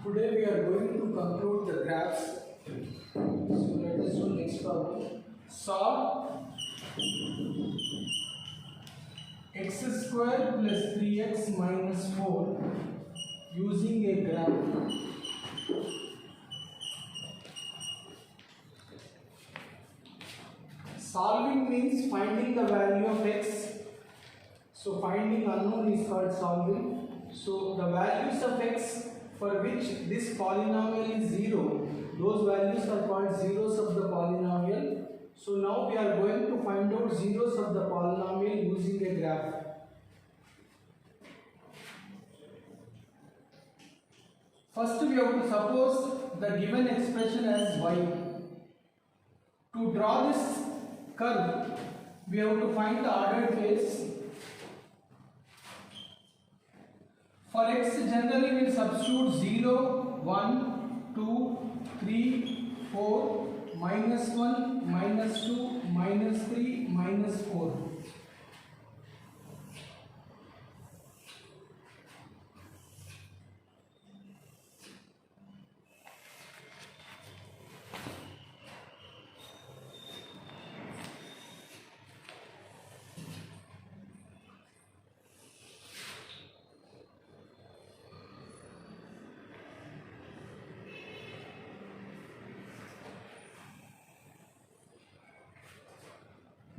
Today we are going to conclude the graphs. So let us do next problem. Solve x square plus 3x minus 4 using a graph. Solving means finding the value of x. So finding unknown is called solving. So the values of x for which this polynomial is 0, those values are called zeros of the polynomial. So now we are going to find out zeros of the polynomial using a graph. First we have to suppose the given expression as y. To draw this curve, we have to find the ordered phase. For x generally we will substitute 0, 1, 2, 3, 4, minus 1, minus 2, minus 3, minus 4.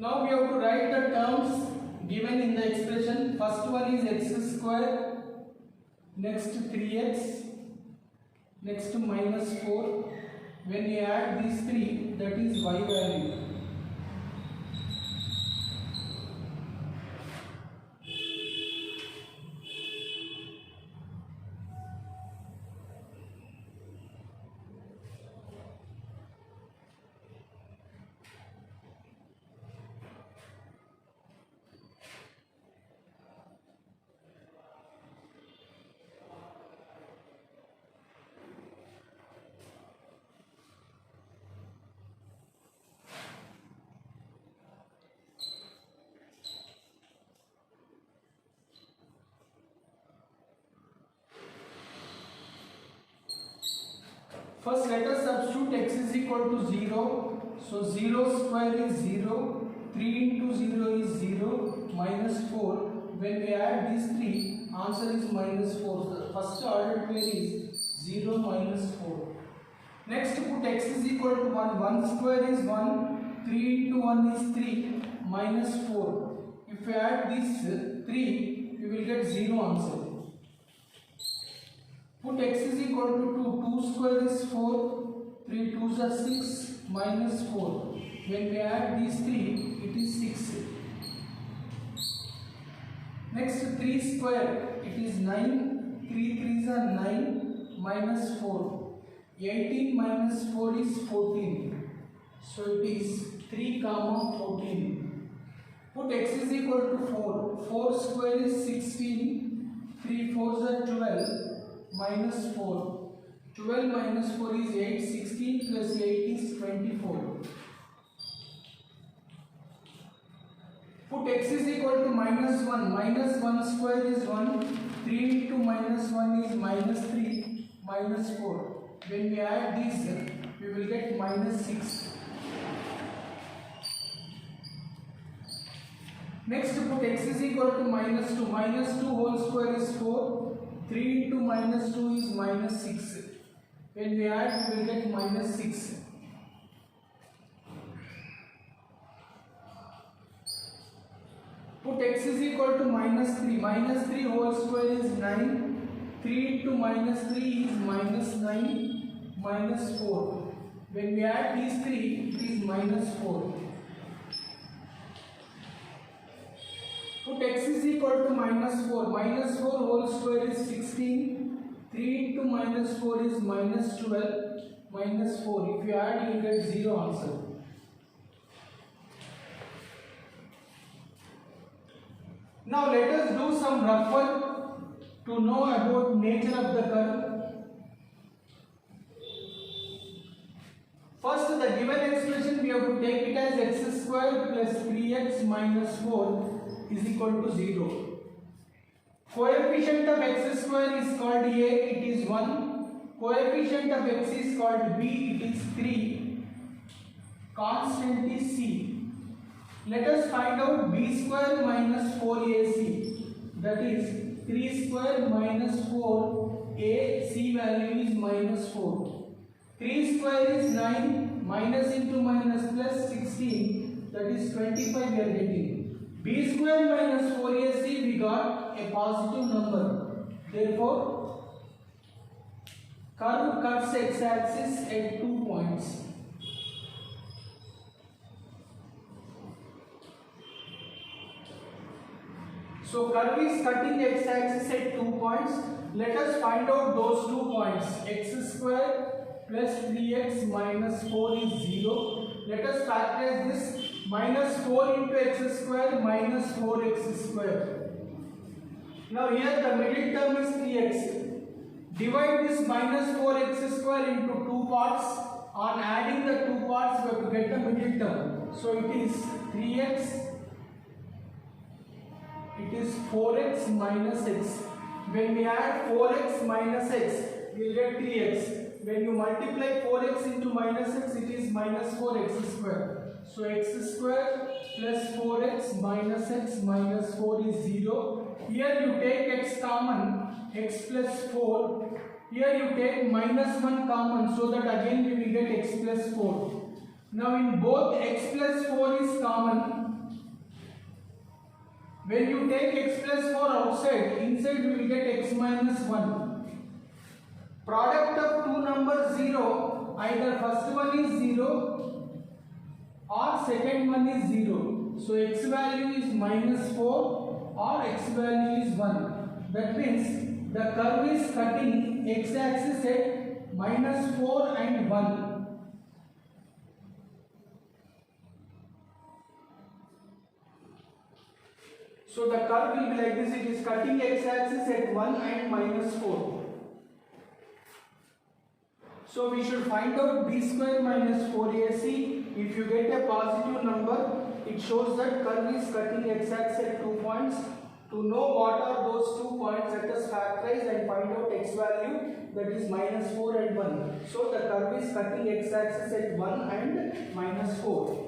Now we have to write the terms given in the expression. First one is x square, next 3x, next minus 4. When we add these three, that is y value. First let us substitute x is equal to 0. So 0 square is 0, 3 into 0 is 0, minus 4. When we add these three, answer is minus 4. The first ordered pair is 0 minus 4. Next put x is equal to 1. 1 square is 1, 3 into 1 is 3, minus 4. If we add these 3, we will get 0 answer. Put x is equal to 2. 2 square is 4. 3 2s are 6. Minus 4. When we add these 3, it is 6. Next 3 square, it is 9. 3 3s are 9. Minus 4. 18 minus 4 is 14. So it is 3 comma 14. Put x is equal to 4. 4 square is 16. 3 4s are 12. Minus 4. 12 minus 4 is 8. 16 plus 8 is 24. Put x is equal to minus 1. Minus 1 square is 1. 3 into minus 1 is minus 3. Minus 4. When we add these, we will get minus 6. Next put x is equal to minus 2. Minus 2 whole square is 4. 3 into minus 2 is minus 6. When we add, we will get minus 6. Put x is equal to minus 3. Minus 3 whole square is 9. 3 into minus 3 is minus 9. Minus 4. When we add these 3, it is minus 4. Put x is equal to minus 4. Minus 4 whole square is 16. 3 into minus 4 is minus 12. Minus 4. If you add, you will get 0 answer. Now let us do some rough work to know about nature of the curve. First, the given expression we have to take it as x square plus 3x minus 4 is equal to 0. Coefficient of x square is called a, it is 1. Coefficient of x is called b, it is 3. Constant is c. Let us find out b square minus 4ac. That is 3 square minus 4a, c value is minus 4. 3 square is 9, minus into minus plus 16, that is 25 we are getting. B square minus 4ac, we got a positive number. Therefore, curve cuts x-axis at 2 points. So curve is cutting x-axis at 2 points. Let us find out those 2 points. X square plus 3x minus 4 is 0. Let us factorize this. Minus 4 into x square minus 4x square. Now here the middle term is 3x. Divide this minus 4x square into 2 parts. On adding the 2 parts, we have to get the middle term. So it is 3x. It is 4x minus x. When we add 4x minus x, we will get 3x. When you multiply 4x into minus x, it is minus 4x square. So x square plus 4x minus 4 is 0. Here you take x common, x plus 4. Here you take minus 1 common, so that again we will get x plus 4. Now in both x plus 4 is common. When you take x plus 4 outside, inside we will get x minus 1. Product of two numbers 0, either first one is 0 or second one is 0. So x value is minus 4 or x value is 1. That means the curve is cutting x-axis at minus 4 and 1. So the curve will be like this. It is cutting x-axis at 1 and minus 4. So we should find out b square minus 4ac. If you get a positive number, it shows that curve is cutting x-axis at 2 points. To know what are those 2 points, let us factorize and find out x value, that is minus 4 and 1. So the curve is cutting x-axis at 1 and minus 4.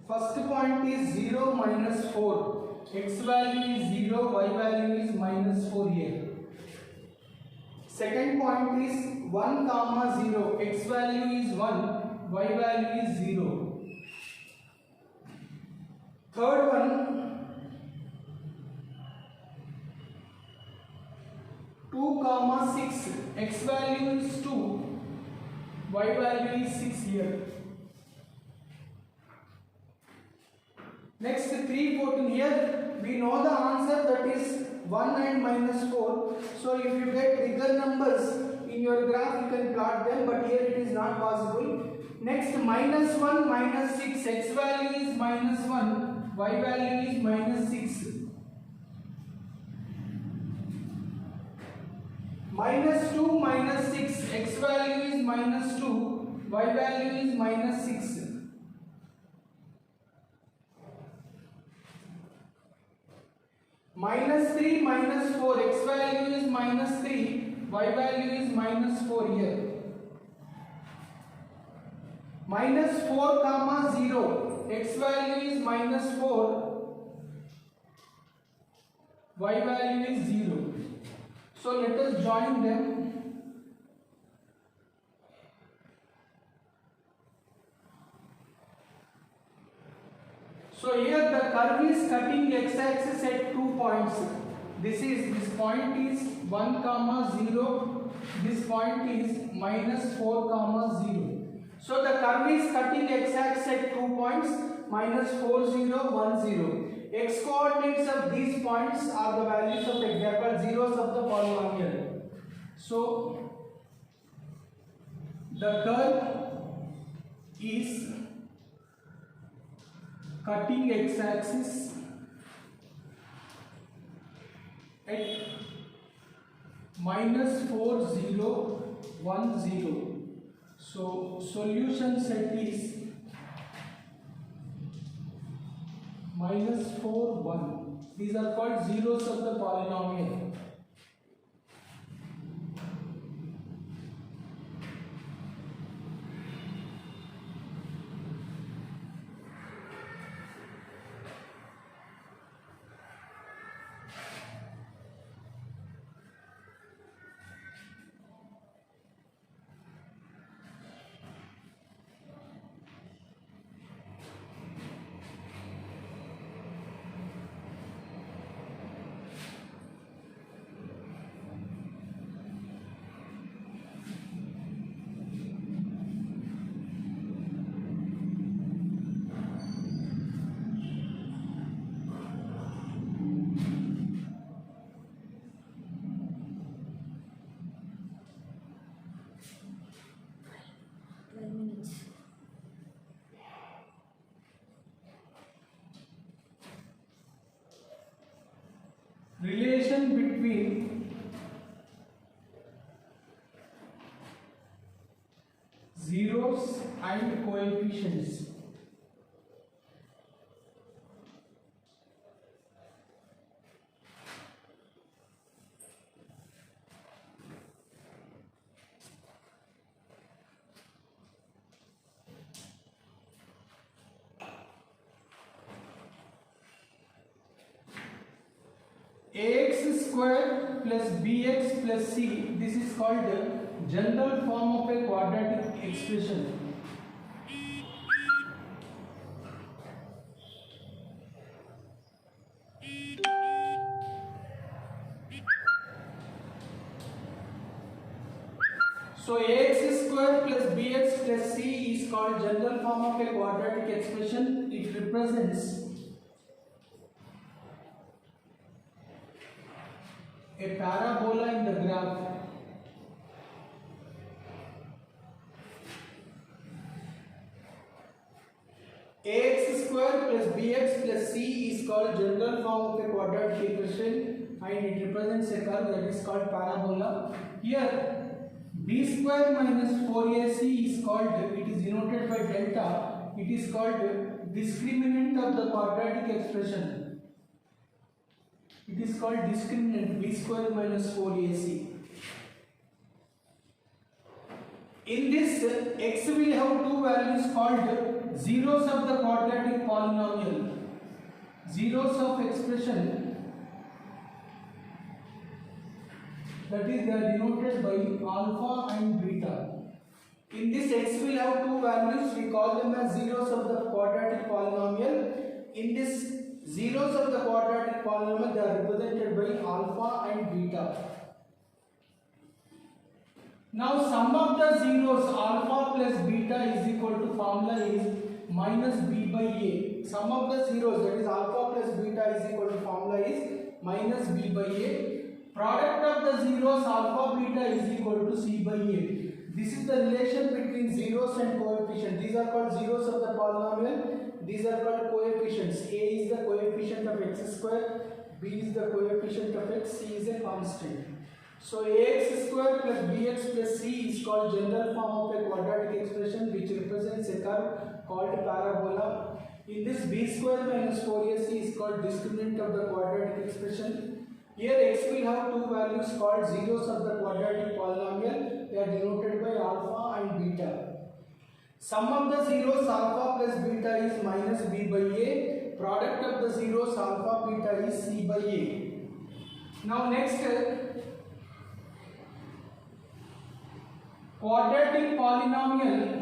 First point is 0 minus 4. X value is 0, y value is minus 4 here. Second point is 1 comma 0. X value is 1, y value is 0. Third one, 2 comma 6. X value is 2, y value is 6 here. Next 3, 14 here, we know the answer, that is 1 and minus 4. So if you get bigger numbers in your graph, you can plot them, but here it is not possible. Next minus 1, minus 6, x value is minus 1, y value is minus 6. minus 2 minus 6, x value is minus 2, y value is minus 6. Minus 3 minus 4, x value is minus 3, y value is minus 4 here. Minus 4 comma 0, x value is minus 4, y value is 0. So let us join them. So here the curve is cutting x-axis at 2 points. This point is 1 comma 0. This point is minus 4 comma 0. So the curve is cutting x-axis at 2 points, minus 4 0 1 0. X coordinates of these points are the values of x. They are called zeros of the polynomial. So the curve is cutting x-axis at minus 4 0 1 0. So solution set is minus 4 1. These are called zeros of the polynomial. Relation between zeros and coefficients. Ax square plus bx plus c, this is called the general form of a quadratic expression. So ax square plus bx plus c is called general form of a quadratic expression. It represents a parabola in the graph. Ax square plus bx plus c is called general form of a quadratic equation and it represents a curve that is called parabola. Here b square minus 4ac is called, it is denoted by delta, it is called discriminant of the quadratic expression. It is called discriminant, b square minus 4ac. In this, x will have two values called zeros of the quadratic polynomial. Zeros of expression, that is, they are denoted by alpha and beta. In this, x will have two values, we call them as zeros of the quadratic polynomial. In this zeros of the quadratic polynomial, they are represented by alpha and beta. Now sum of the zeros alpha plus beta is equal to, formula is minus b by a. Sum of the zeros, that is alpha plus beta, is equal to, formula is minus b by a. Product of the zeros alpha beta is equal to c by a. This is the relation between zeros and coefficients. These are called zeros of the polynomial. These are called coefficients. A is the coefficient of x square, b is the coefficient of x, c is a constant. So ax square plus bx plus c is called general form of a quadratic expression which represents a curve called parabola. In this b square minus 4ac is called discriminant of the quadratic expression. Here x will have two values called zeros of the quadratic polynomial. They are denoted by alpha and beta. Sum of the zeros alpha plus beta is minus b by a. Product of the zeros alpha beta is c by a. Now next, quadratic polynomial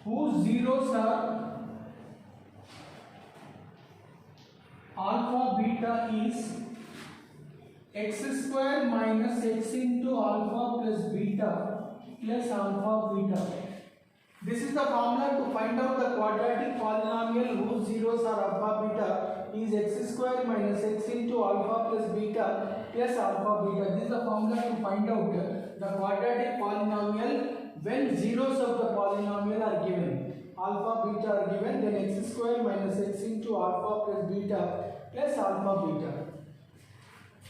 whose zeros are alpha beta is x square minus x into alpha plus beta plus alpha beta. This is the formula to find out the quadratic polynomial whose zeros are alpha beta is x square minus x into alpha plus beta plus alpha beta. This is the formula to find out the quadratic polynomial when zeros of the polynomial are given. Alpha beta are given, then x square minus x into alpha plus beta plus alpha beta.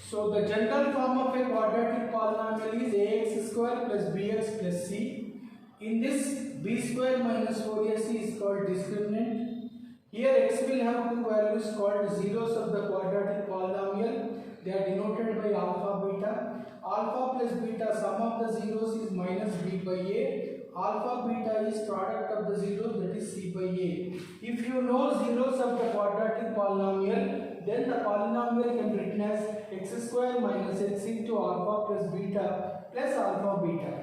So the general form of a quadratic polynomial is ax square plus bx plus c. In this, b square minus 4ac is called discriminant. Here x will have two values called zeros of the quadratic polynomial. They are denoted by alpha beta. Alpha plus beta, sum of the zeros is minus b by a. Alpha beta is product of the zeros, that is c by a. If you know zeros of the quadratic polynomial, then the polynomial can be written as x square minus x into alpha plus beta plus alpha beta.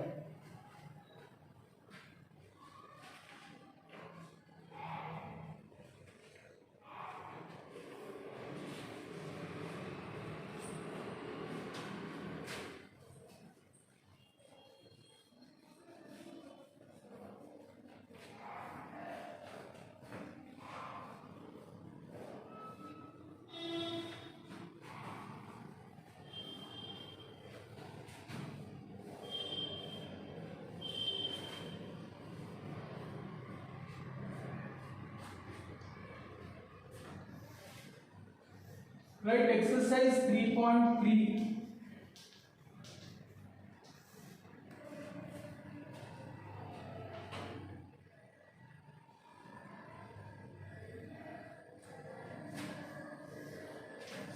Right, exercise 3.3.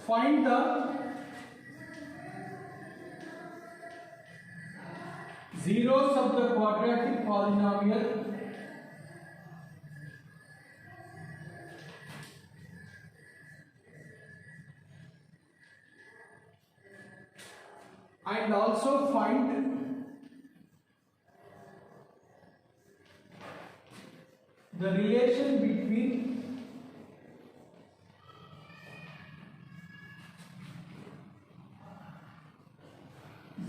Find the zeros of the quadratic polynomial and also find the relation between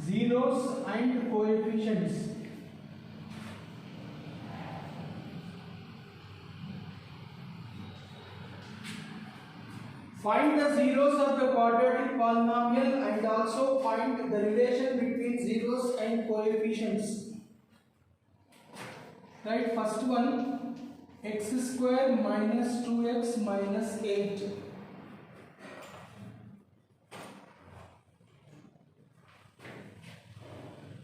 zeros and coefficients. Find the zeros of the quadratic polynomial and also find the relation between zeros and coefficients. Right, first one, x square minus 2x minus 8.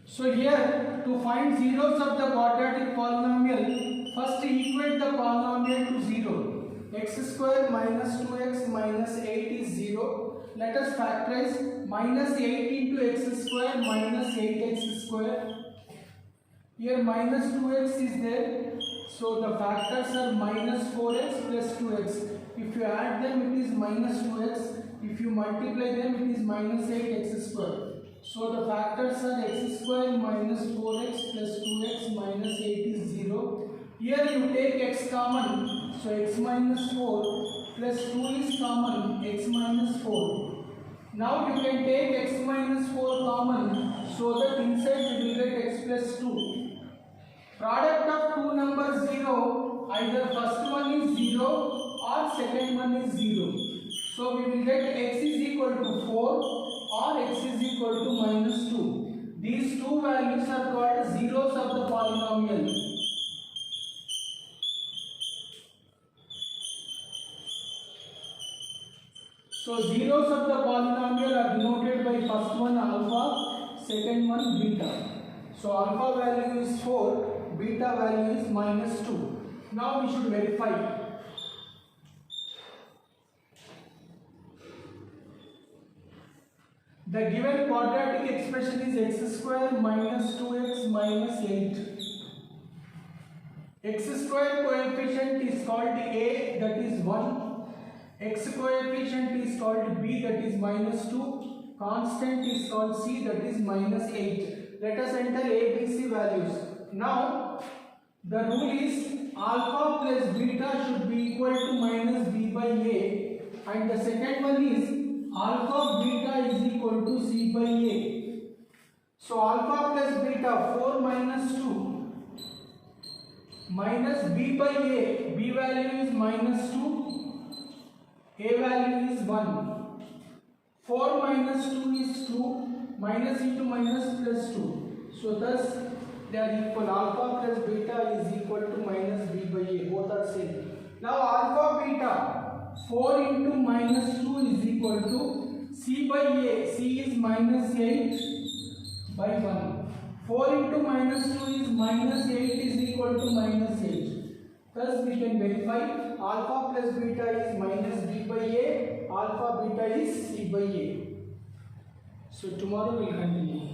So here, to find zeros of the quadratic polynomial, first equate the polynomial to 0. X square minus 2x minus 8 is 0. Let us factorize minus 8 into x square minus 8x square. Here minus 2x is there. So the factors are minus 4x plus 2x. If you add them, it is minus 2x. If you multiply them, it is minus 8x square. So the factors are x square minus 4x plus 2x minus 8 is 0. Here you take x common. So x minus 4 plus 2 is common, x minus 4. Now you can take x minus 4 common so that inside you will get x plus 2. Product of two numbers 0, either first one is 0 or second one is 0. So we will get x is equal to 4 or x is equal to minus 2. These two values are called zeros of the polynomial. So zeros of the polynomial are denoted by first one alpha, second one beta. So alpha value is 4, beta value is -2. Now we should verify. The given quadratic expression is x square minus 2x minus 8. X square coefficient is called a, that is 1. X coefficient is called b, that is -2. Constant is called c, that is -8. Let us enter a, b, c values. Now the rule is alpha plus beta should be equal to minus b by a, and the second one is alpha beta is equal to c by a. So alpha plus beta 4 minus 2 minus b by a, b value is -2, a value is 1. 4 minus 2 is 2, minus into minus plus 2. So thus they are equal. Alpha plus beta is equal to minus b by a, both are same. Now alpha beta 4 into minus 2 is equal to c by a, c is -8 by 1. 4 into minus 2 is -8 is equal to -8. Thus we can verify alpha plus beta is minus b by a, alpha beta is c by a. So tomorrow we will continue.